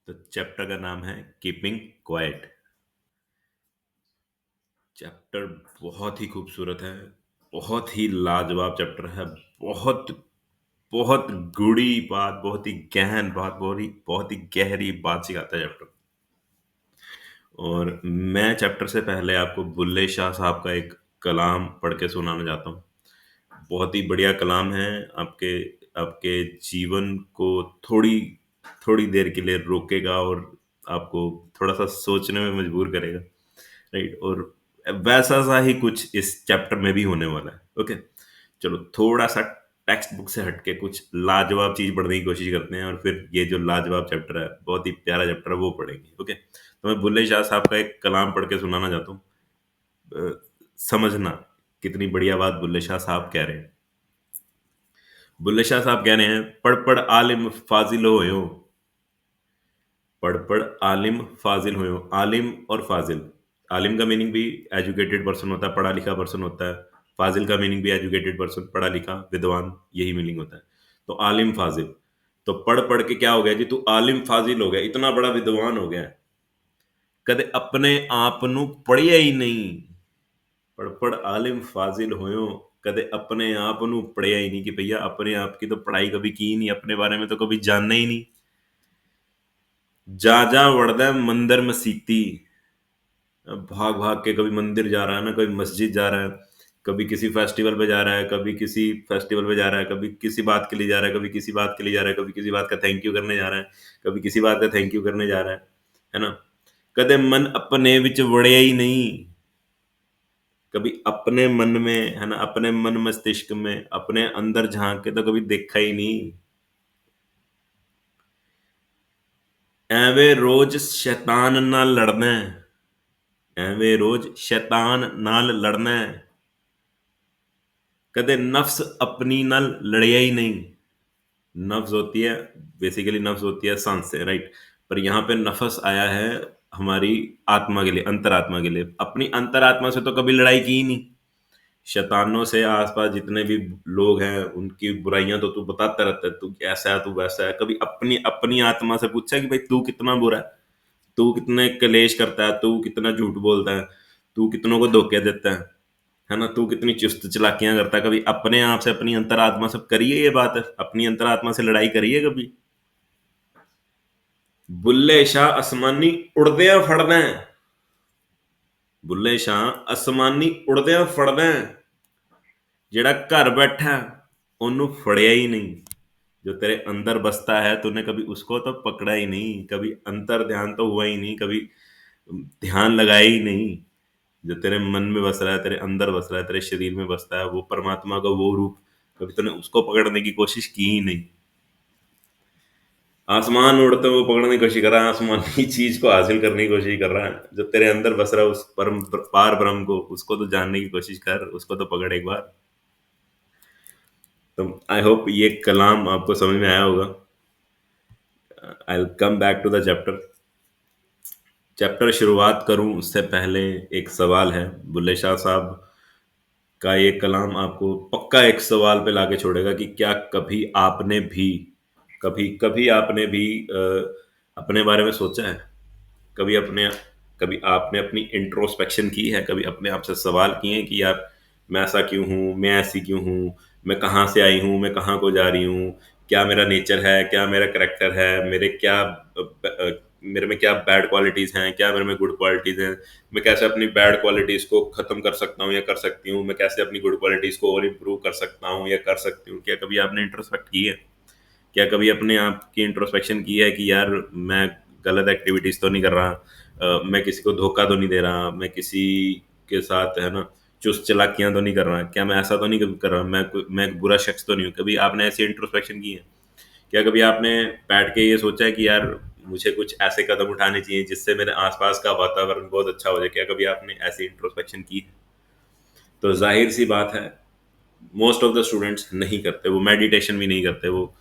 तो चैप्टर का नाम है कीपिंग क्वाइट। चैप्टर बहुत ही खूबसूरत है, बहुत ही लाजवाब चैप्टर है। बहुत बहुत गूढ़ी बात, बहुत ही गहन बात, बहुत ही गहरी बात सिखाता है चैप्टर। और मैं चैप्टर से पहले आपको बुल्ले शाह साहब का एक कलाम पढ़ के सुनाना चाहता हूँ। बहुत ही बढ़िया कलाम है। आपके आपके जीवन को थोड़ी थोड़ी देर के लिए रोकेगा और आपको थोड़ा सा सोचने में मजबूर करेगा। राइट। और वैसा सा ही कुछ इस चैप्टर में भी होने वाला है। ओके, चलो थोड़ा सा टेक्स्ट बुक से हटके कुछ लाजवाब चीज पढ़ने की कोशिश करते हैं और फिर ये जो लाजवाब चैप्टर है, बहुत ही प्यारा चैप्टर है, वो पढ़ेंगे। ओके, तो मैं बुल्ले शाह साहब का एक कलाम पढ़ के सुनाना चाहता हूँ। समझना कितनी बढ़िया बात बुल्ले शाह साहब कह रहे हैं। बुल्ले शाह साहब कह रहे हैं, पढ़ पढ़ आलिम फाजिल होयो। पढ़ पढ़ आलिम फाजिल होयो। आलिम और फाजिल, आलिम का मीनिंग भी एजुकेटेड पर्सन होता है, पढ़ा लिखा पर्सन होता है। फाजिल का मीनिंग भी एजुकेटेड पर्सन, पढ़ा लिखा विद्वान, यही मीनिंग होता है। तो आलिम फाजिल, तो पढ़ पढ़ के क्या हो गया जी, तू आलिम फाजिल हो गया, इतना बड़ा विद्वान हो गया, कदे अपने आप ਨੂੰ ਪੜ੍ਹਿਆ ਹੀ ਨਹੀਂ। पढ़ पढ़ आलिम फाजिल होयो, कदे अपने आप ਨੂੰ पढ़िया ही नहीं। कि भैया अपने आप की तो पढ़ाई कभी की ही नहीं, अपने बारे में तो कभी जानना ही नहीं। जा जा वड़दा मंदिर मसीती, भाग भाग के कभी मंदिर जा रहा है ना, कभी मस्जिद जा रहा है, कभी किसी फेस्टिवल पे जा रहा है, कभी किसी फेस्टिवल पे जा रहा है, कभी किसी बात के लिए जा रहा है, कभी किसी बात के लिए जा रहा है, कभी किसी बात का थैंक यू करने जा रहा है, कभी किसी बात का थैंक यू करने जा रहा है ना। कदे मन अपने विच वड़िया ही नहीं, कभी अपने मन में, है ना, अपने मन मस्तिष्क में अपने अंदर झांक के तो कभी देखा ही नहीं। ਐਵੇਂ ਰੋਜ਼ ਸ਼ੈਤਾਨ ਨਾਲ ਲੜਨਾ ਹੈ, ਐਵੇਂ ਰੋਜ਼ ਸ਼ੈਤਾਨ ਨਾਲ ਲੜਨਾ ਹੈ, कदे नफ्स अपनी नल लड़िया ही नहीं। नफ्स होती है, बेसिकली नफ्स होती है सांस से, राइट। पर यहाँ पे नफस आया है हमारी आत्मा के लिए, अंतरात्मा के लिए। अपनी अंतरात्मा से तो कभी लड़ाई की ही नहीं। शैतानों से आसपास जितने भी लोग हैं उनकी बुराइयां तो तू बताता रहता है, तू ऐसा है, तू वैसा है। कभी अपनी अपनी आत्मा से पूछा कि भाई तू कितना बुरा है, तू कितने कलेश करता है, तू कितना झूठ बोलता है, तू कितनों को धोखे देता है ना, तू कितनी चुस्त चलाकियां करता है। कभी अपने आप से, अपनी अंतरात्मा से करिए ये बात, अपनी अंतरात्मा से लड़ाई करिए कभी। बुल्ले शाह आसमानी उड़दिया फड़दा है, बुल्ले शाह आसमानी उड़दिया फड़दा है, ਜਿਹੜਾ घर बैठा ਉਹਨੂੰ फड़िया ही नहीं। जो तेरे अंदर बसता है तूने कभी उसको तो पकड़ा ही नहीं, कभी अंतर ध्यान तो हुआ ही नहीं, कभी ध्यान लगाया ही नहीं। जो तेरे मन में बस रहा है, तेरे अंदर बस रहा है, तेरे शरीर में बसता है, वो परमात्मा का वो रूप, कभी तूने उसको पकड़ने की कोशिश की ही नहीं। आसमान उड़ते हुए पकड़ने की कोशिश कर रहा है, आसमानी चीज को हासिल करने की कोशिश कर रहा है। जो तेरे अंदर बस रहा है उस परम पार ब्रह्म को, उसको तो जानने की कोशिश कर, उसको तो पकड़ एक बार। तो आई होप ये कलाम आपको समझ में आया होगा। I will come back to the chapter. Chapter शुरुआत करूं उससे पहले एक सवाल है। बुल्ले शाह साहब का ये कलाम आपको पक्का एक सवाल पे लाके छोड़ेगा कि क्या कभी आपने भी, कभी कभी आपने भी अपने बारे में सोचा है? कभी अपने, कभी आपने अपनी इंट्रोस्पेक्शन की है? कभी अपने आप से सवाल किए हैं कि यार मैं ऐसा क्यों हूँ, मैं ऐसी क्यों हूँ, मैं कहाँ से आई हूँ, मैं कहाँ को जा रही हूँ, क्या मेरा नेचर है, क्या मेरा करेक्टर है, मेरे में क्या बैड क्वालिटीज़ हैं, क्या मेरे में गुड क्वालिटीज़ हैं, मैं कैसे अपनी बैड क्वालिटीज़ को ख़त्म कर सकता हूँ या कर सकती हूँ, मैं कैसे अपनी गुड क्वालिटीज़ को और इम्प्रूव कर सकता हूँ या कर सकती हूँ। क्या कभी आपने इंट्रोस्पेक्ट की है? क्या कभी अपने आप की इंट्रोस्पेक्शन की है कि यार मैं गलत एक्टिविटीज़ तो नहीं कर रहा, मैं किसी को धोखा तो नहीं दे रहा, मैं किसी के साथ, है ना, चुस्त चालाकियाँ तो नहीं कर रहा, क्या मैं ऐसा तो नहीं कभी कर रहा, मैं एक बुरा शख्स तो नहीं हूँ? कभी आपने ऐसी इंट्रोस्पेक्शन की है? क्या कभी आपने बैठ के ये सोचा है कि यार मुझे कुछ ऐसे कदम उठाने चाहिए जिससे मेरे आसपास का वातावरण बहुत अच्छा हो जाए? क्या कभी आपने ऐसी इंट्रोस्पेक्शन की है? तो जाहिर सी बात है, मोस्ट ऑफ द स्टूडेंट्स नहीं करते। वो मेडिटेशन भी नहीं करते, वो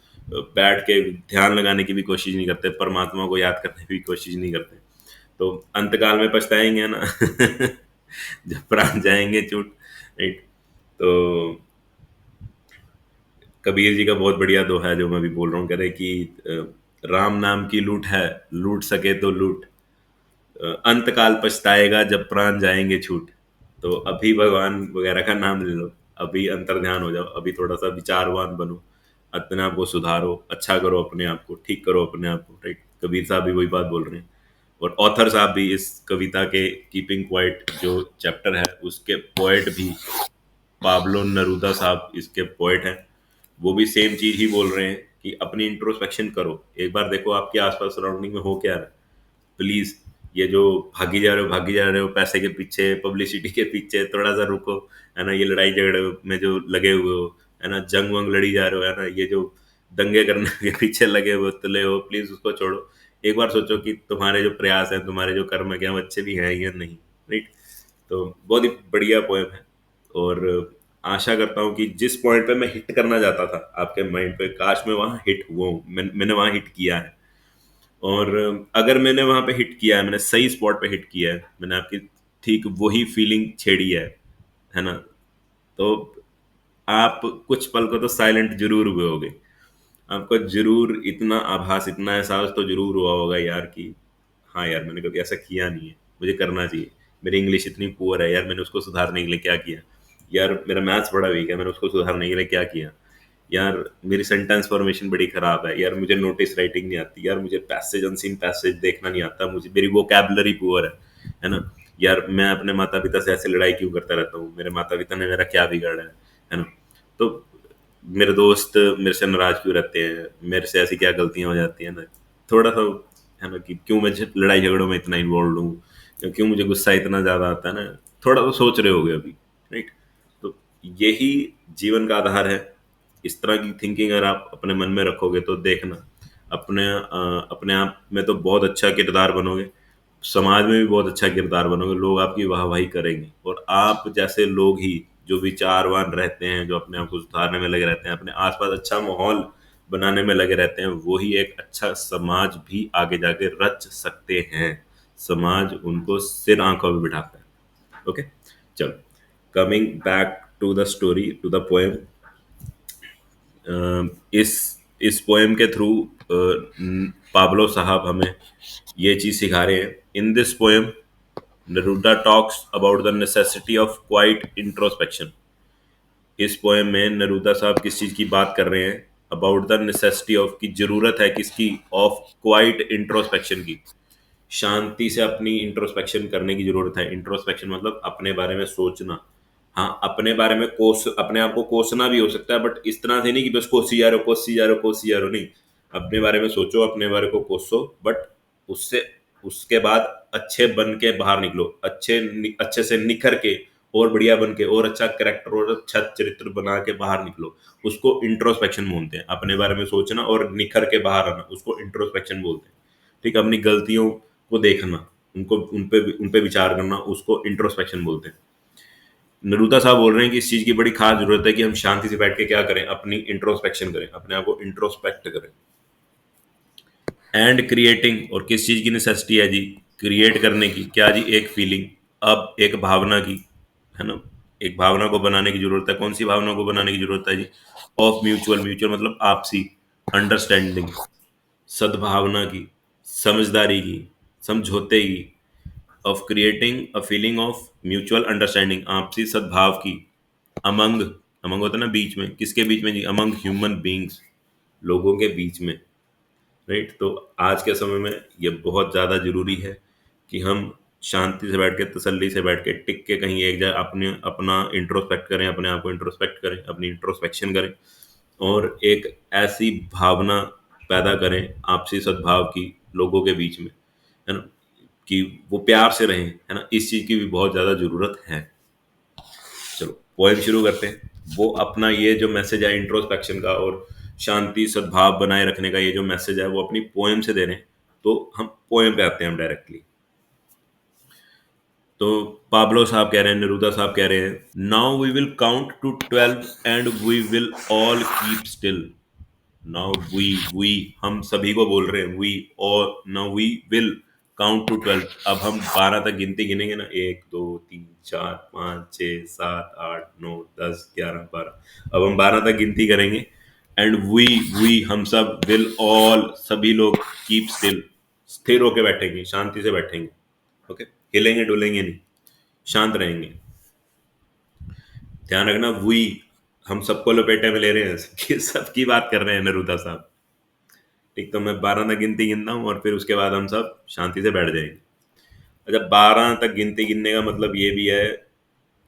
बैठ के ध्यान लगाने की भी कोशिश नहीं करते, परमात्मा को याद करने की भी कोशिश नहीं करते। तो अंतकाल में पछताएंगे ना जब प्राण जाएंगे छूट, राइट। तो कबीर जी का बहुत बढ़िया दोहा है जो मैं भी बोल रहा हूँ, कह रहे कि राम नाम की लूट है, लूट सके तो लूट, अंत काल पछताएगा जब प्राण जाएंगे छूट। तो अभी भगवान वगैरह का नाम ले लो, अभी अंतर ध्यान हो जाओ, अभी थोड़ा सा विचारवान बनो, अपने आप को सुधारो, अच्छा करो अपने आप को, ठीक करो अपने आप को, राइट। कबीर साहब भी वही बात बोल रहे हैं, और ऑथर साहब भी इस कविता के कीपिंग क्वाइट जो चैप्टर है उसके पोएट भी पाब्लो नरूदा साहब इसके पोएट हैं। वो भी सेम चीज ही बोल रहे हैं कि अपनी इंट्रोस्पेक्शन करो, एक बार देखो आपके आसपास सराउंडिंग में हो क्या रहा है। प्लीज, ये जो भागी जा रहे हो पैसे के पीछे, पब्लिसिटी के पीछे, थोड़ा सा रुको, है ना। ये लड़ाई झगड़े में जो लगे हुए हो, है ना, जंग वंग लड़ी जा रहे हो, है ना, ये जो दंगे करने के पीछे लगे हुए तुले हो, प्लीज उसको छोड़ो। एक बार सोचो कि तुम्हारे जो प्रयास है, तुम्हारे जो कर्म है, क्या वो अच्छे भी हैं या नहीं, राइट। तो बहुत ही बढ़िया पोएम है, और आशा करता हूँ कि जिस पॉइंट पे मैं हिट करना चाहता था आपके माइंड पे, काश मैं वहां हिट हुआ हूँ, मैंने वहां हिट किया है। और अगर मैंने वहां पे हिट किया है, मैंने सही स्पॉट पे हिट किया है, मैंने आपकी ठीक वही फीलिंग छेड़ी है ना, तो आप कुछ पल को तो साइलेंट जरूर हुए होगे। आपको जरूर इतना आभास, इतना एहसास तो जरूर हुआ होगा यार कि हाँ यार, मैंने कभी ऐसा किया नहीं है, मुझे करना चाहिए। मेरी इंग्लिश इतनी पुअर है यार, मैंने उसको सुधारने के लिए क्या किया। यार मेरा मैथ्स बड़ा वीक है, मैंने उसको सुधारने के लिए क्या किया। यार मेरी सेंटेंस फॉर्मेशन बड़ी खराब है यार, मुझे नोटिस राइटिंग नहीं आती यार, मुझे पैसेज अनसीन पैसेज देखना नहीं आता, मुझे मेरी वोकैबुलरी पुअर है ना। यार मैं अपने माता पिता से ऐसे लड़ाई क्यों करता रहता हूँ, मेरे माता पिता ने मेरा क्या बिगाड़ा है ना। तो मेरे दोस्त मेरे से नाराज क्यों रहते हैं, मेरे से ऐसी क्या गलतियां हो जाती है ना, थोड़ा सा, है ना, कि क्यों मैं लड़ाई झगड़ों में इतना इन्वॉल्व हूँ, क्यों मुझे गुस्सा इतना ज्यादा आता है ना, थोड़ा तो सोच रहे होगे अभी, राइट। तो यही जीवन का आधार है। इस तरह की थिंकिंग अगर आप अपने मन में रखोगे तो देखना, अपने आप में तो बहुत अच्छा किरदार बनोगे, समाज में भी बहुत अच्छा किरदार बनोगे, लोग आपकी वाहवाही करेंगे, और आप जैसे लोग ही जो विचारवान रहते हैं, जो अपने आप को सुधारने में लगे रहते हैं, अपने आसपास अच्छा माहौल बनाने में लगे रहते हैं, वही एक अच्छा समाज भी आगे जाके रच सकते हैं। समाज उनको सिर आंखों में बिठाता है। ओके, चलो, coming back to the story, to the poem. इस पोएम के थ्रू पाब्लो साहब हमें ये चीज सिखा रहे हैं। In this poem Neruda talks about the necessity of quiet introspection. इस पोएम में नरूदा साहब किस चीज की बात कर रहे हैं, अबाउट द नेसेसिटी ऑफ, की जरूरत है किसकी, ऑफ क्वाइट इंट्रोस्पेक्शन की, शांति से अपनी इंट्रोस्पेक्शन करने की जरूरत है। इंट्रोस्पेक्शन मतलब अपने बारे में सोचना। हाँ, अपने बारे में अपने आप को कोसना भी हो सकता है, बट इस तरह से नहीं कि बस कोसी जा रहे हो, कोसी जा रहे हो, कोसी जा रहे हो, नहीं। अपने बारे में सोचो, अपने बारे को कोसो, बट उससे उसके बाद अच्छे बन के बाहर निकलो, अच्छे से निखर के, और बढ़िया बन के, और अच्छा करेक्टर और अच्छा चरित्र बना के बाहर निकलो। उसको इंट्रोस्पेक्शन बोलते हैं, अपने बारे में सोचना और निखर के बाहर आना, उसको इंट्रोस्पेक्शन बोलते हैं। ठीक, अपनी गलतियों को देखना, उन पे विचार करना, उसको इंट्रोस्पेक्शन बोलते हैं। नरूता साहब बोल रहे हैं कि इस चीज की बड़ी खास जरूरत है कि हम शांति से बैठ के क्या करें, अपनी इंट्रोस्पेक्शन करें, अपने आप को इंट्रोस्पेक्ट करें। एंड क्रिएटिंग, और किस चीज की नेसेसिटी है जी, क्रिएट करने की, क्या जी, एक फीलिंग, अब एक भावना की, है ना। एक भावना को बनाने की जरूरत है। कौन सी भावना को बनाने की जरूरत है जी, ऑफ म्यूचुअल, म्यूचुअल मतलब आपसी, अंडरस्टैंडिंग, सद्भावना की, समझदारी की, समझौते की, of creating a feeling of mutual understanding, आपसी सद्भाव की, अमंग, अमंग होता है ना बीच में, किसके बीच में जी, अमंग ह्यूमन बींग्स, लोगों के बीच में, राइट। तो आज के समय में ये बहुत ज़्यादा जरूरी है कि हम शांति से बैठ के, तसल्ली से बैठ के, टिक के कहीं एक जगह अपने अपना इंट्रोस्पेक्ट करें, अपने आप को इंट्रोस्पेक्ट करें, अपनी इंट्रोस्पेक्शन करें, और एक ऐसी भावना पैदा करें आपसी सद्भाव की, लोगों के बीच में, है ना, कि वो प्यार से रहें, है ना। इस चीज़ की भी बहुत ज़्यादा ज़रूरत है। चलो पोएम शुरू करते हैं। वो अपना ये जो मैसेज है इंट्रोस्पेक्शन का और शांति सद्भाव बनाए रखने का, ये जो मैसेज है वो अपनी पोएम से दे रहे हैं। तो हम पोएम पे आते हैं हम डायरेक्टली। तो पाब्लो साहब कह रहे हैं, नेरूदा साहब कह रहे हैं, now we will count to 12 and we will all keep still. Now we हम सभी को बोल रहे हैं, वी और now we will count to 12। अब हम 12 तक गिनती गिनेंगे ना, 1 2 3 4 5 6 7 8 9 10 11 12। अब हम 12 तक गिनती करेंगे एंड वी हम सब विल ऑल, सभी लोग कीप स्टिल, स्थिर होके बैठेंगे, शांति से बैठेंगे। ओके, हिलेंगे डुलेंगे नहीं, शांत रहेंगे। ध्यान रखना, वी हम सबको लपेटे में ले रहे हैं, सबकी सबकी बात कर रहे हैं नरूदा साहब। ठीक, तो मैं 12 तक गिनती गिनता हूँ और फिर उसके बाद हम सब शांति से बैठ जाएंगे। अच्छा, 12 तक गिनती गिनने का मतलब ये भी है,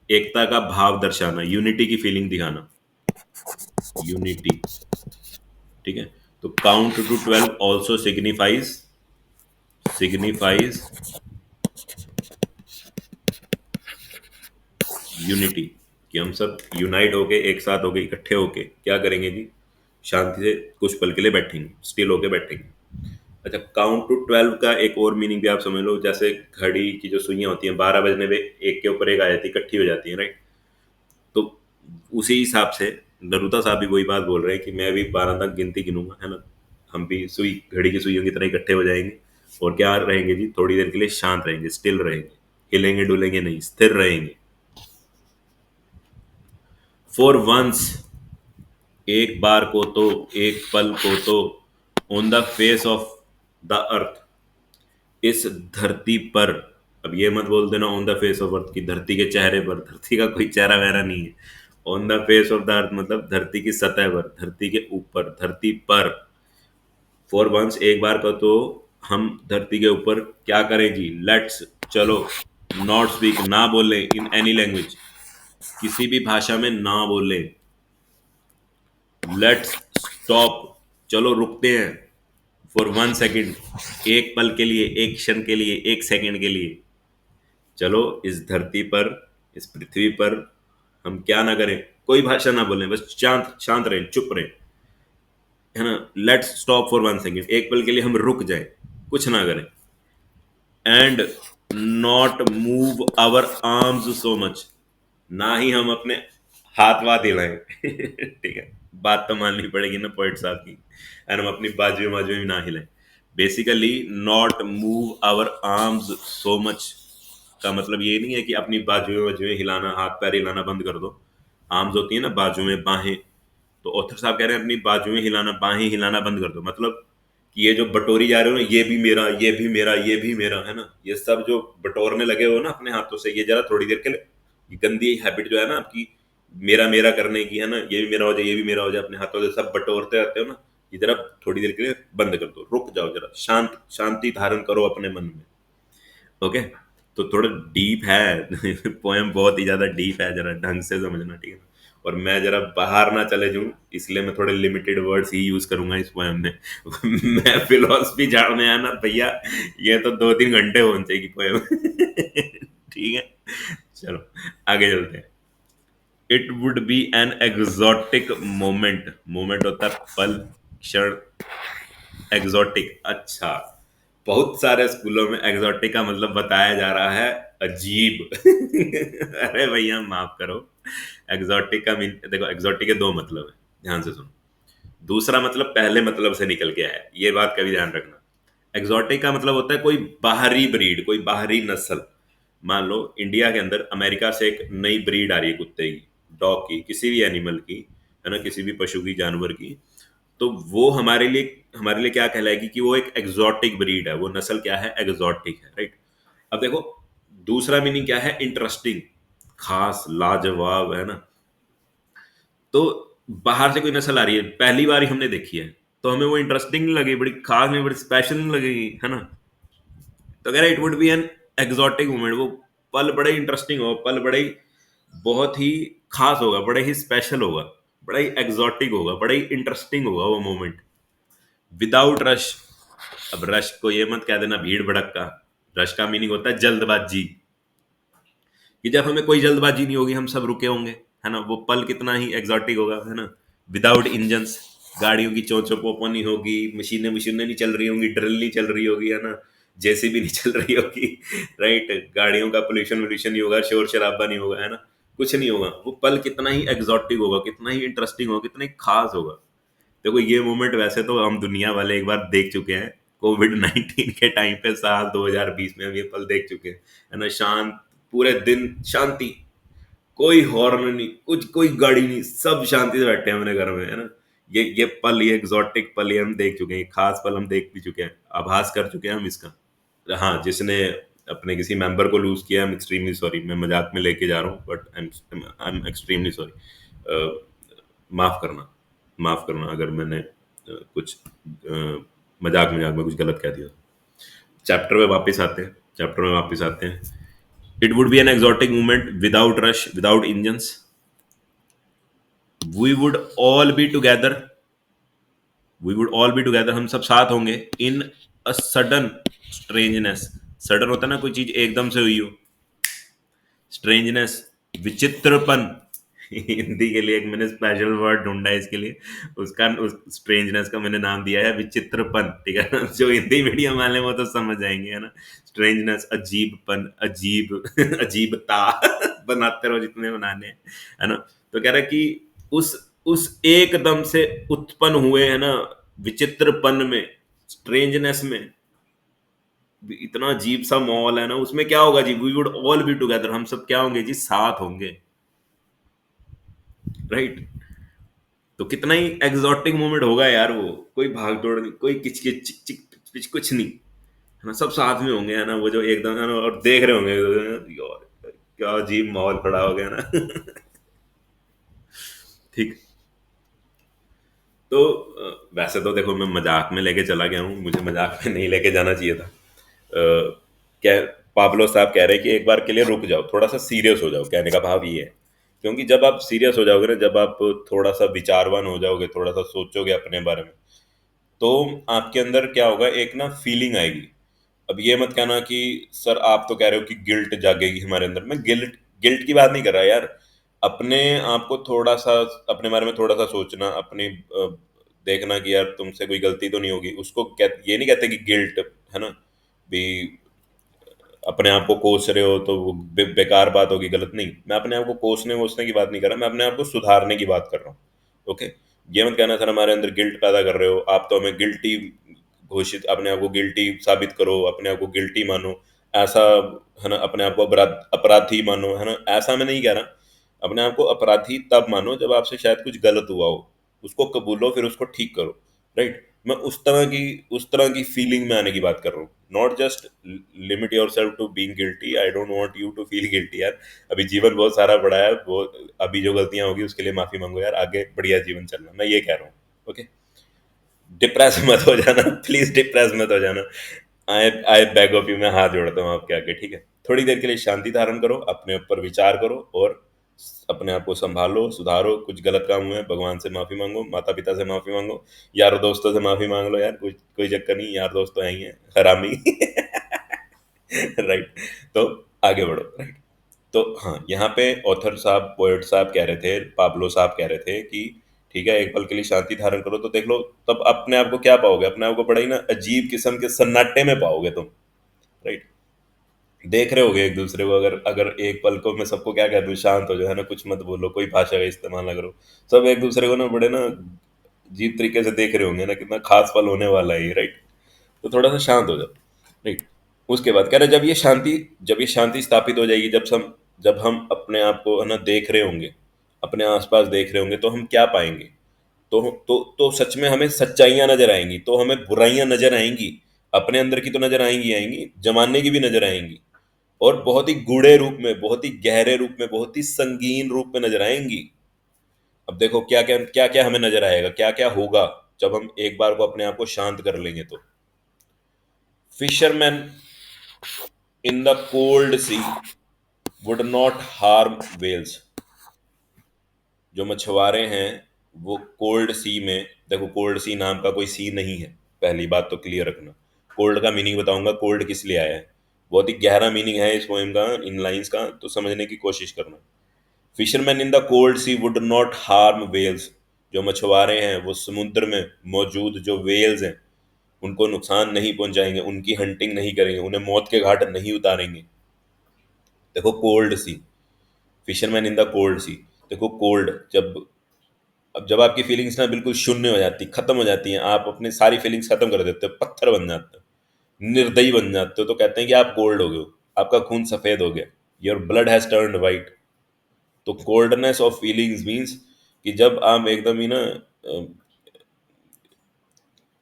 एकता का भाव दर्शाना, यूनिटी की फीलिंग दिखाना, यूनिटी। ठीक है, तो count to 12 also signifies signifies unity, कि हम सब यूनाइट होके, एक साथ होके, इकट्ठे होके क्या करेंगे जी, शांति से कुछ पल के लिए बैठेंगे, स्टिल होके बैठेंगे। अच्छा, काउंट टू 12 का एक और मीनिंग भी आप समझ लो, जैसे घड़ी की जो सुइयां होती हैं 12 बजने पे एक के ऊपर एक आ जाती है, इकट्ठी हो जाती है, राइट। तो उसी हिसाब से नरुता साहब भी वही बात बोल रहे हैं कि मैं भी 12 तक गिनती गिनूंगा, है ना। हम भी सुई, घड़ी की सुइयों की तरह इकट्ठे हो जाएंगे और क्या रहेंगे जी, थोड़ी देर के लिए शांत रहेंगे, स्टिल रहेंगे, हिलेंगे डुलेंगे नहीं, स्थिर रहेंगे। फॉर वंस, एक बार को तो, एक पल को तो, on the face of the earth, इस धरती पर। अब ये मत बोल देना on the face of earth की धरती के चेहरे पर, धरती का कोई चेहरा वहरा नहीं है। On the face of the earth मतलब धरती की सतह पर, धरती के ऊपर, धरती पर। फॉर वंस, एक बार का तो हम धरती के ऊपर क्या करें जी, लेट्स, चलो, नॉट स्पीक, ना बोले, इन एनी लैंग्वेज, किसी भी भाषा में ना बोले। लेट्स स्टॉप, चलो रुकते हैं, फॉर 1 सेकेंड, एक पल के लिए, एक क्षण के लिए, एक सेकेंड के लिए। चलो इस धरती पर, इस पृथ्वी पर हम क्या ना करें, कोई भाषा ना बोलें, बस शांत शांत रहें, चुप रहें, है ना। लेट्स स्टॉप फॉर 1 सेकेंड, एक पल के लिए हम रुक जाएं, कुछ ना करें। And not move our arms so much, ना ही हम अपने हाथ वाथ हिलाएं ठीक है, बात तो माननी पड़ेगी ना पोइट साहब की, एंड हम अपनी बाजुएं बाजुएं भी ना हिलाएं। Basically not move our arms so much का मतलब ये नहीं है कि अपनी बाजुएं बाजुएं हिलाना, हाथ पैर हिलाना बंद कर दो। आर्म्स होती है ना बाजुएं, बाहें, तो ऑथर साहब कह रहे हैं अपनी बाजुएं हिलाना, बाहें हिलाना बंद कर दो। मतलब कि ये जो बटोरी जा रहे हो ना, ये भी मेरा, ये भी मेरा, ये भी मेरा, है ना, ये सब जो बटोरने लगे हो ना अपने हाथों से, ये जरा थोड़ी देर के लिए, ये गंदी हैबिट जो है ना आपकी, मेरा मेरा करने की, है ना, ये भी मेरा हो जाए, ये भी मेरा हो जाए, अपने हाथों से सब बटोरते रहते हो ना, ये जरा थोड़ी देर के लिए बंद कर दो, रुक जाओ जरा, शांति धारण करो अपने मन में। ओके, तो थोड़ा डीप है पोएम, बहुत ही ज्यादा डीप है, जरा ढंग से समझना, ठीक है। और मैं जरा बाहर ना चले जाऊं, इसलिए मैं थोड़े लिमिटेड वर्ड्स ही यूज करूंगा इस पोएम में मैं फिलोसफी झाड़ने आया ना भैया, ये तो 2-3 घंटे होने चाहिए पोएम ठीक है, चलो आगे चलते हैं। It would be an exotic moment, moment होता है पल, क्षण, एग्जॉटिक। अच्छा, बहुत सारे स्कूलों में एग्जॉटिक का मतलब बताया जा रहा है अजीब अरे भैया माफ करो, एग्जॉटिक का मीन देखो, एग्जॉटिक के दो मतलब है, ध्यान से सुनो। दूसरा मतलब पहले मतलब से निकल के आया है, ये बात का भी ध्यान रखना। एग्जॉटिक का मतलब होता है कोई बाहरी ब्रीड, कोई बाहरी नस्ल। मान लो इंडिया के अंदर अमेरिका से एक नई ब्रीड आ रही है कुत्ते की, डॉग की, किसी भी एनिमल की, है ना, किसी भी पशु की, जानवर की, तो वो हमारे लिए क्या कहलाएगी कि वो एक एग्जॉटिक ब्रीड है, वो नस्ल क्या है, एग्जॉटिक है, राइट। अब देखो, दूसरा मीनिंग क्या है, इंटरेस्टिंग, खास, लाजवाब, है ना। तो बाहर से कोई नस्ल आ रही है, पहली बार ही हमने देखी है, तो हमें वो इंटरेस्टिंग नहीं लगी, बड़ी खास नहीं, बड़ी स्पेशल नहीं लगेगी, है ना। तो कह रहे it would be an exotic moment, वो पल बड़े इंटरेस्टिंग होगा, पल बड़े ही, बहुत ही खास होगा, बड़े ही स्पेशल होगा, बड़ा ही एग्जॉटिक होगा, बड़ा ही इंटरेस्टिंग होगा वो मोमेंट। विदाउट रश, अब रश को ये मत कह देना भीड़ भड़क का, रश का मीनिंग होता है जल्दबाजी, कि जब हमें कोई जल्दबाजी नहीं होगी, हम सब रुके होंगे, है ना, वो पल कितना ही एग्जॉटिक होगा, है ना। विदाउट इंजन्स, गाड़ियों की चोंचों पोपो नहीं होगी, मशीनें मशीनें नहीं चल रही होंगी, ड्रिल नहीं चल रही होगी, है ना, जेसीबी नहीं चल रही होगी राइट, गाड़ियों का पोल्यूशन वोल्यूशन नहीं होगा, शोर शराबा नहीं होगा, है ना, कुछ नहीं होगा। वो पल कितना ही एग्जॉटिक होगा, कितना ही इंटरेस्टिंग होगा, कितना ही खास होगा। देखो ये मोमेंट वैसे तो हम दुनिया वाले एक बार देख चुके हैं, कोविड-19 के टाइम पे साल 2020 में हम ये पल देख चुके हैं, है ना? शांत, पूरे दिन शांति, कोई हॉर्न नहीं, कुछ कोई गाड़ी नहीं, सब शांति से बैठे हैं अपने घर में, है ना? ये पल, ये एग्ज़ॉटिक पल ये हम देख चुके हैं, ये खास पल हम देख भी चुके हैं, आभास कर चुके हैं हम इसका। हाँ, जिसने अपने किसी मेंबर को लूज़ किया, आई एम एक्सट्रीमली सॉरी, मैं मज़ाक में लेके जा रहा हूँ, but I am extremely sorry. माफ़ करना, माफ़ करना अगर मैंने कुछ मज़ाक-मज़ाक में कुछ गलत कह दिया। चैप्टर में वापस आते हैं, चैप्टर में वापस आते हैं। It would be an exotic movement without rush, without engines. We would all be together, we would all be together, हम सब साथ होंगे। In a sudden strangeness, sudden होता है ना कोई चीज एकदम से हुई हो, स्ट्रेंजनेस, विचित्रपन। हिंदी के लिए एक मैंने स्पेशल वर्ड ढूंढा है इसके लिए, उसका उस स्ट्रेंजनेस का मैंने नाम दिया है विचित्रपन, ठीक है ना? जो हिंदी मीडियम वाले हैं वो तो समझ जाएंगे, है ना? स्ट्रेंजनेस, अजीबपन, अजीब, अजीबता, बनाते रहो जितने बनाने हैं, है ना? तो कह रहा है कि उस उस एकदम से उत्पन्न हुए, है ना, विचित्रपन में, स्ट्रेंजनेस में, इतना अजीब सा माहौल है ना, उसमें क्या होगा जी? We would all be together, हम सब क्या होंगे जी? साथ होंगे, राइट? तो कितना ही एग्जॉटिक मोमेंट होगा यार वो, कोई भाग दौड़ नहीं, कोई किचकिच चिक चिक पिच पिच कुछ नहीं, है ना? सब साथ में होंगे, है ना? वो जो एकदम, है ना, और देख रहे होंगे यार, क्या अजीब माहौल खड़ा हो गया ना। ठीक। तो वैसे तो देखो मैं मजाक में लेके चला गया हूँ, मुझे मजाक में नहीं लेके जाना चाहिए था। क्या पाब्लो साहब कह रहे हैं कि एक बार के लिए रुक जाओ, थोड़ा सा सीरियस हो जाओ, कहने का भाव ये है। क्योंकि जब आप सीरियस हो जाओगे ना, जब आप थोड़ा सा विचारवान हो जाओगे, थोड़ा सा सोचोगे अपने बारे में, तो आपके अंदर क्या होगा, एक ना फीलिंग आएगी। अब ये मत कहना कि सर आप तो कह रहे हो कि गिल्ट जागेगी हमारे अंदर। मैं गिल्ट गिल्ट की बात नहीं कर रहा यार। अपने आप को थोड़ा सा, अपने बारे में थोड़ा सा सोचना, अपनी देखना कि यार तुमसे कोई गलती तो नहीं होगी, उसको ये नहीं कहते कि गिल्ट, है ना, भी अपने आप को कोस रहे हो तो वो बेकार बात होगी, गलत नहीं। मैं अपने आप को कोसने वोसने की बात नहीं कर रहा, मैं अपने आप को सुधारने की बात कर रहा हूँ। ओके? ये मत कहना सर हमारे अंदर गिल्ट पैदा कर रहे हो आप, तो हमें गिल्टी घोषित, अपने आप को गिल्टी साबित करो, अपने आप को गिल्टी मानो, ऐसा, है ना? अपने आप को अपराधी मानो, है ना? ऐसा मैं नहीं कह रहा। अपने आप को अपराधी तब मानो जब आपसे शायद कुछ गलत हुआ हो, उसको कबूलो, फिर उसको ठीक करो, राइट? मैं उस तरह की फीलिंग में आने की बात कर रहा हूँ, not just limit yourself to being guilty. I don't want you to feel guilty यार। अभी जीवन बहुत सारा बड़ा है, वो अभी जो गलतियां होगी उसके लिए माफी मांगो यार, आगे बढ़िया जीवन चलना, मैं ये कह रहा हूँ। ओके? डिप्रेस मत हो जाना, प्लीज डिप्रेस मत हो जाना। आई आई बैग ऑफ यू, मैं हाथ जोड़ता हूँ आपके आगे, ठीक है? थोड़ी देर के लिए शांति धारण करो, अपने ऊपर विचार करो, और अपने आप को संभालो, सुधारो। कुछ गलत काम हुए, भगवान से माफी मांगो, माता पिता से माफी मांगो, यार दोस्तों से माफी मांग लो यार, कुछ कोई चक्कर नहीं, यार दोस्त तो है ही है, हरामी। राइट? तो आगे बढ़ो, राइट? तो हाँ, यहाँ पे ऑथर साहब, पोएट साहब कह रहे थे, पाब्लो साहब कह रहे थे कि ठीक है, एक पल के लिए शांति धारण करो, तो देख लो तब अपने आप को क्या पाओगे, अपने आप को बड़ा ही ना अजीब किस्म के सन्नाटे में पाओगे तुम, राइट? देख रहे होगे एक दूसरे को, अगर अगर एक पल को मैं सबको क्या कहता हूँ, शांत हो जाओ, है ना, कुछ मत बोलो, कोई भाषा का इस्तेमाल ना करो, सब एक दूसरे को ना बड़े ना अजीब तरीके से देख रहे होंगे ना, कितना खास पल होने वाला है ये, राइट? तो थोड़ा सा शांत हो जाओ, राइट? उसके बाद कह रहे जब ये शांति स्थापित हो जाएगी, जब हम अपने आप को, है ना, देख रहे होंगे, अपने आसपास देख रहे होंगे, तो हम क्या पाएंगे? तो सच में हमें सच्चाइयां नजर आएंगी, तो हमें बुराइयां नजर आएंगी, अपने अंदर की तो नजर आएंगी आएंगी, जमाने की भी नजर आएंगी, और बहुत ही गूढ़े रूप में, बहुत ही गहरे रूप में, बहुत ही संगीन रूप में नजर आएंगी। अब देखो क्या क्या हमें नजर आएगा, क्या क्या होगा जब हम एक बार को अपने आप को शांत कर लेंगे। तो fisherman in the cold sea would not harm whales. जो मछुआरे हैं वो कोल्ड सी में, देखो कोल्ड सी नाम का कोई सी नहीं है, पहली बात तो क्लियर रखना। कोल्ड का मीनिंग बताऊंगा, कोल्ड किस लिए आया है, बहुत ही गहरा मीनिंग है इस पोएम का, इन लाइंस का, तो समझने की कोशिश करना। Fisherman in the cold sea would not harm whales. जो मछुआरे हैं वो समुद्र में मौजूद जो वेल्स हैं उनको नुकसान नहीं पहुंचाएंगे, उनकी हंटिंग नहीं करेंगे, उन्हें मौत के घाट नहीं उतारेंगे। देखो cold sea, fisherman in the cold sea, देखो कोल्ड, जब अब जब आपकी फीलिंग्स ना बिल्कुल शून्य हो जाती, खत्म हो जाती हैं, आप अपनी सारी फीलिंग्स खत्म कर देते हो, पत्थर बन जाते हो, निर्दयी बन जाते हो, तो कहते हैं कि आप कोल्ड हो गए हो, आपका खून सफेद हो गया, your blood has turned white. तो कोल्डनेस ऑफ फीलिंग्स मीन्स कि जब आप एकदम ही ना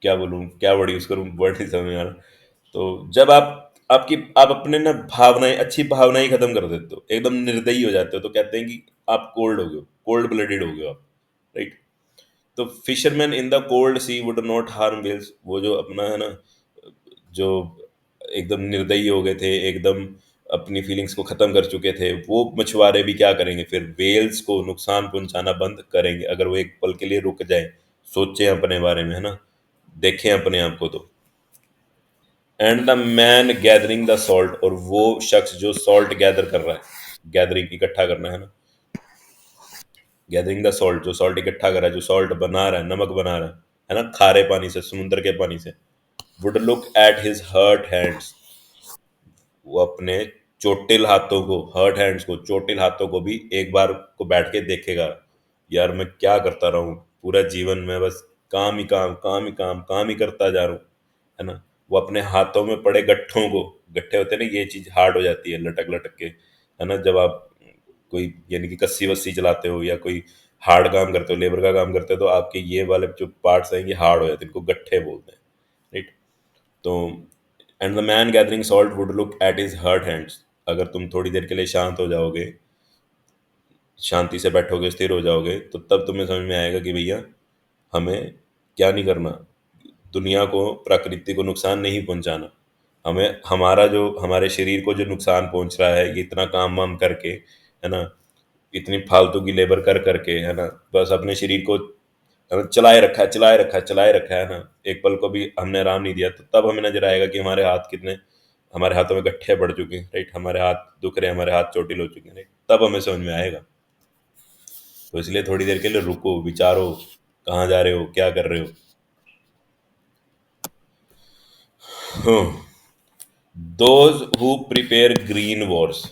क्या बोलूँ, क्या वर्ड यूज करूँ, वर्ड नहीं समझ में आ रहा। तो जब आप अपने ना भावनाएं, अच्छी भावनाएं खत्म कर देते हो, एकदम निर्दयी हो जाते हो, तो कहते हैं कि आप कोल्ड हो गए हो, कोल्ड ब्लडेड हो गए हो आप, राइट। तो fisherman in the cold sea would not harm whales, वो जो अपना है ना, जो एकदम निर्दयी हो गए थे, एकदम अपनी फीलिंग्स को खत्म कर चुके थे, वो मछुआरे भी क्या करेंगे फिर, वेल्स को नुकसान पहुंचाना बंद करेंगे अगर वो एक पल के लिए रुक जाए, सोचें अपने बारे में, है ना, देखें अपने आप को। तो and the man gathering the salt, और वो शख्स जो सॉल्ट गैदर कर रहा है, गैदरिंग इकट्ठा करना है ना, गैदरिंग द सॉल्ट, जो सॉल्ट इकट्ठा कर रहा है, जो सॉल्ट बना रहा है, नमक बना रहा है ना, खारे पानी से, समुद्र के पानी से, would look at his hurt hands, वो अपने चोटिल हाथों को, हर्ट हैंड्स को, चोटिल हाथों को भी एक बार को बैठ के देखेगा, यार मैं क्या करता रहा हूँ पूरा जीवन में, बस काम ही काम, काम ही काम, काम ही करता जा रहा हूँ, है ना। वो अपने हाथों में पड़े गट्ठों को, गट्ठे होते हैं ना, ये चीज हार्ड हो जाती है लटक लटक के, है ना, जब आप कोई यानी कि कस्सी वस्सी चलाते हो या कोई हार्ड काम करते हो, लेबर का काम करते हो, तो आपके ये वाले जो पार्ट्स हैं ये हार्ड हो जाते हैं, इनको गट्ठे बोलते हैं, राइट। तो and the man gathering salt would look at his hurt hands, अगर तुम थोड़ी देर के लिए शांत हो जाओगे, शांति से बैठोगे, स्थिर हो जाओगे, तो तब तुम्हें समझ में आएगा कि भैया हमें क्या नहीं करना, दुनिया को, प्रकृति को नुकसान नहीं पहुंचाना, हमें हमारा जो, हमारे शरीर को जो नुकसान पहुंच रहा है, ये इतना काम वाम करके, है ना, इतनी फालतू की लेबर कर करके, है ना, बस अपने शरीर को चलाए रखा है, चलाए रखा है, चलाए रखा है ना, एक पल को भी हमने आराम नहीं दिया, तो तब हमें नजर आएगा कि हमारे हाथ कितने, हमारे हाथों में गट्ठे पड़ चुके हैं, राइट, हमारे हाथ दुख रहे हैं, हमारे हाथ चोटिल हो चुके हैं, राइट, तब हमें समझ में आएगा। तो इसलिए थोड़ी देर के लिए रुको, विचारो, कहाँ जा रहे हो, क्या कर रहे हो। Those who prepare green Wars,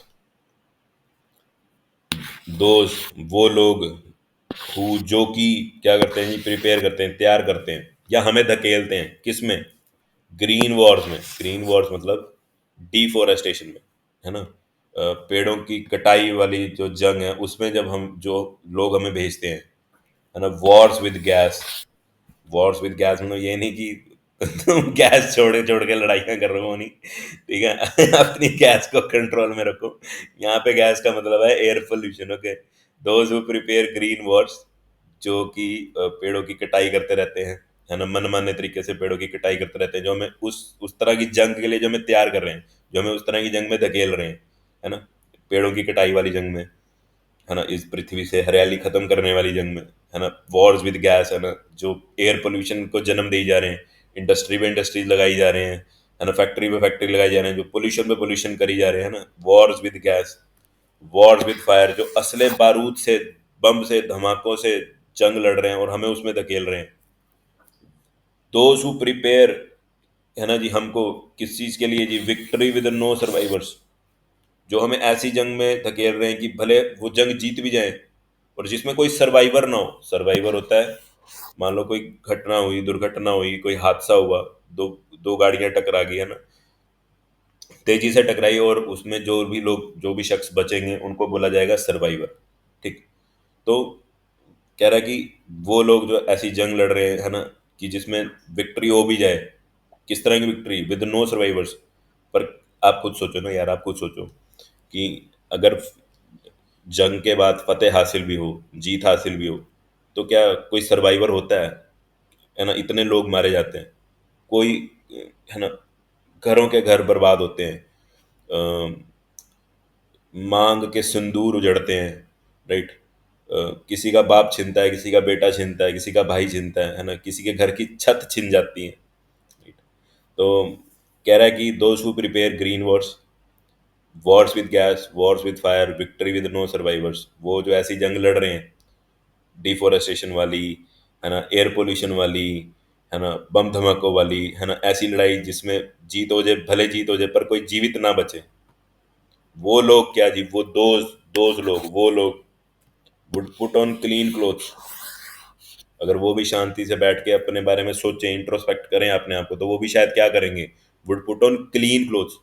those, वो लोग, हु, जो कि क्या करते हैं जी, प्रिपेयर करते हैं, तैयार करते हैं, या हमें धकेलते हैं किस में, ग्रीन वॉर्स में। ग्रीन वॉर्स मतलब डिफोरेस्टेशन में, है ना, पेड़ों की कटाई वाली जो जंग है, उसमें जब हम, जो लोग हमें भेजते हैं, है ना, Wars with gas, wars with gas मतलब ये नहीं कि तुम गैस छोड़ छोड़ के लड़ाइयाँ कर रहे हो, नहीं, ठीक है। अपनी गैस को कंट्रोल में रखो। यहाँ पे गैस का मतलब है air pollution, okay. Those who prepare green Wars, जो कि पेड़ों की कटाई करते रहते हैं, है ना, मनमाने तरीके से पेड़ों की कटाई करते रहते हैं, जो हमें उस तरह की जंग के लिए जो हमें तैयार कर रहे हैं, जो हमें उस तरह की जंग में धकेल रहे हैं, है ना, पेड़ों की कटाई वाली जंग में, है ना, इस पृथ्वी से हरियाली खत्म करने वाली जंग में, है ना, वॉर्स विद गैस, है ना, जो एयर पोल्यूशन को जन्म दे जा रहे हैं, इंडस्ट्री पे इंडस्ट्रीज लगाई जा रहे हैं, है ना, फैक्ट्री पे फैक्ट्री लगाई जा रहे हैं, जो पोल्यूशन पे पोल्यूशन करी जा रहे हैं, है ना, Wars with gas, wars with fire, जो असले बारूद से, बम से, धमाकों से जंग लड़ रहे हैं और हमें उसमें धकेल रहे हैं। दोज हु प्रिपेयर, है ना जी, हमको किस चीज के लिए जी, विक्ट्री विद नो सर्वाइवर्स, जो हमें ऐसी जंग में धकेल रहे हैं कि भले वो जंग जीत भी जाए और जिसमें कोई सर्वाइवर ना हो। सर्वाइवर होता है, मान लो कोई घटना हुई, दुर्घटना हुई, कोई हादसा हुआ, दो दो गाड़ियां टकरा गई, है ना, तेजी से टकराई, और उसमें जो भी लोग, जो भी शख्स बचेंगे उनको बोला जाएगा सर्वाइवर, ठीक। तो कह रहा है कि वो लोग जो ऐसी जंग लड़ रहे हैं, है ना, कि जिसमें विक्ट्री हो भी जाए, किस तरह की विक्ट्री, विद नो सर्वाइवर्स, पर आप खुद सोचो ना यार, आप खुद सोचो कि अगर जंग के बाद फतेह हासिल भी हो, जीत हासिल भी हो, तो क्या कोई सर्वाइवर होता है ना, इतने लोग मारे जाते हैं, कोई, है ना, घरों के घर बर्बाद होते हैं, मांग के सिंदूर उजड़ते हैं, राइट, किसी का बाप छिनता है, किसी का बेटा छिनता है, किसी का भाई छिनता है ना, किसी के घर की छत छिन जाती है, right? तो कह रहा है कि those who prepare green wars, wars with gas, wars with fire, victory with no survivors, वो जो ऐसी जंग लड़ रहे हैं, डिफोरेस्टेशन वाली, है ना, एयर पोल्यूशन वाली, है ना, बम धमाकों वाली, है ना, ऐसी लड़ाई जिसमें जीत हो जाए, भले जीत हो जाए पर कोई जीवित ना बचे, वो लोग क्या जी, वो दोज, दोज लोग, वो लोग would put on clean clothes, अगर वो भी शांति से बैठ के अपने बारे में सोचें, इंट्रोस्पेक्ट करें अपने आप को, तो वो भी शायद क्या करेंगे, would put on clean clothes.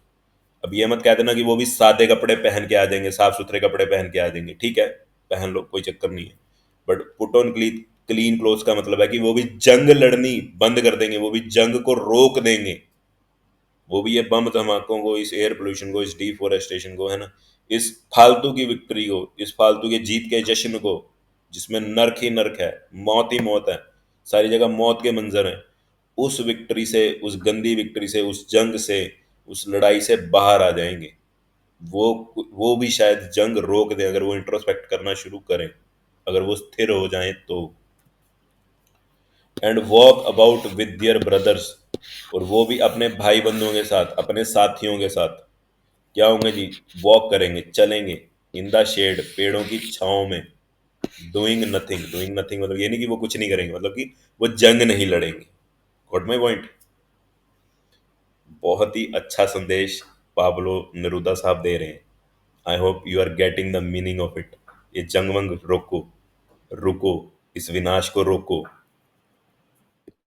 अब ये मत कह देना कि वो भी सादे कपड़े पहन के आ जाएंगे, साफ सुथरे कपड़े पहन के आ जाएंगे, ठीक है, पहन लो, कोई चक्कर नहीं है। But put on clean clean clothes का मतलब है कि वो भी जंग लड़नी बंद कर देंगे, वो भी जंग को रोक देंगे, वो भी ये बम धमाकों को, इस एयर पोल्यूशन को, इस डिफोरेस्टेशन को, है ना, इस फालतू की विक्ट्री को, इस फालतू के जीत के जश्न को, जिसमें नर्क ही नर्क है, मौत ही मौत है, सारी जगह मौत के मंजर हैं, उस विक्ट्री से, उस गंदी विक्ट्री से, उस जंग से, उस लड़ाई से बाहर आ जाएंगे। वो वो भी शायद जंग रोक दें अगर वो इंट्रोस्पेक्ट करना शुरू करें, अगर वो स्थिर हो जाएं तो। And walk about with their brothers, और वो भी अपने भाई बंधुओं के साथ, अपने साथियों के साथ क्या होंगे जी, वॉक करेंगे, चलेंगे, इन द शेड, पेड़ों की छांव में, डूइंग नथिंग, डूइंग नथिंग मतलब ये नहीं कि वो कुछ नहीं करेंगे, मतलब कि वो जंग नहीं लड़ेंगे। Got my point. बहुत ही अच्छा संदेश पाब्लो नेरुदा साहब दे रहे हैं। I hope you are getting the meaning of it. ये जंग वंग रोको, रुको, इस विनाश को रोको,